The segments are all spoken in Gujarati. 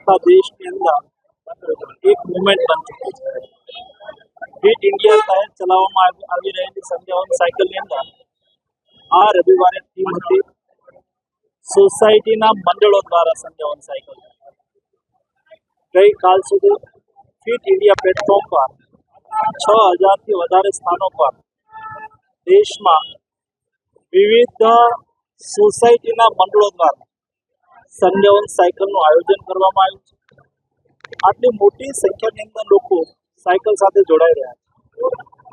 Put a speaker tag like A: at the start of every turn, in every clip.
A: આખા દેશની અંદર એક મુવમેન્ટ બની ચૂકી છે. ફિટ ઇન્ડિયા તહેત ચલાવવામાં આવી રહેલી સંધ્યાવન સાયકલની અંદર આ રવિવારે થીમ હતી સોસાયટીના મંડળો દ્વારા સંધ્યાવન સાયકલ. ગઈકાલ સુધી ફિટ ઇન્ડિયા પ્લેટફોર્મ પર 6000થી વધારે સ્થાનો પર દેશમાં વિવિધ સોસાયટીના મંડળો દ્વારા સંધ્યાવન સાયકલનું આયોજન કરવામાં આવ્યું છે. આટલી મોટી સંખ્યાની અંદર લોકો સાયકલ સાથે જોડાઈ રહ્યા છે.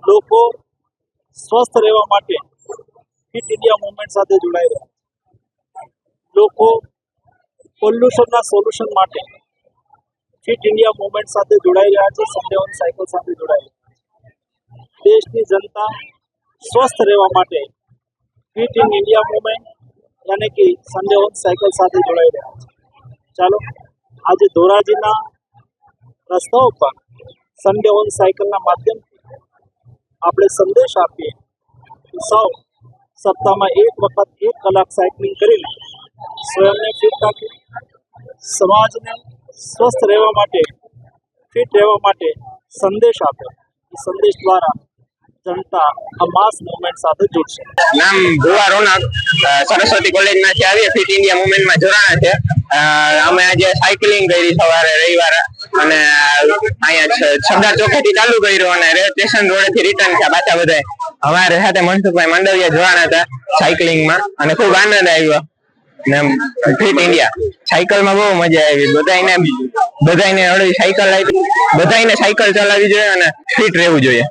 A: લોકો સ્વસ્થ રહેવા માટે ફિટ ઇન્ડિયા મુવમેન્ટ સાથે જોડાઈ રહ્યા છે. લોકો પોલ્યુશનના સોલ્યુશન માટે ફિટ ઇન્ડિયા મુવમેન્ટ સાથે જોડાઈ રહ્યા છે. સંધ્યાવન સાયકલ સાથે જોડાઈ રહ્યા છે. દેશની જનતા સ્વસ્થ રહેવા માટે ફિટ ઇન ઇન્ડિયા મુવમેન્ટ યાની કે સંધ્યાવન સાયકલ સાથે જોડાઈ રહ્યા છે. ચાલો આજે ધોરાજીના રસ્તાઓ પર સંધ્યાવન સાયકલના માધ્યમથી આપણે સંદેશ આપીએ કે સૌ સપ્તાહમાં એક વખત 1 કલાક સાયકલિંગ કરીને સ્વયંને ફિટ રાખે, સમાજને સ્વસ્થ રહેવા માટે ફિટ રહેવા માટે સંદેશ આપે. એ સંદેશ દ્વારા જનતા આ માસ મુવમેન્ટ સાથે જોડશે.
B: નામ ભુવા રોનક, સરસ્વતી કોલેજમાંથી આવીએ ફિટ ઇન્ડિયા મુવમેન્ટમાં જોડાણા છે. અમે આજે સાયકલિંગ કરી સવારે રવિવારે અને અહીંયા સરદાર ચોકથી ચાલુ કર્યું અને રેલવે સ્ટેશન રોડેથી રિટર્ન થયા પાછા બધા. અમારે સાથે મનસુખભાઈ માંડવિયા જોડાણા હતા સાયકલિંગમાં અને ખૂબ આનંદ આવ્યો. ને ફિટ ઇન્ડિયા સાયકલમાં બહુ મજા આવી. બધાને સાયકલ ચલાવવી જોઈએ અને ફિટ રહેવું જોઈએ.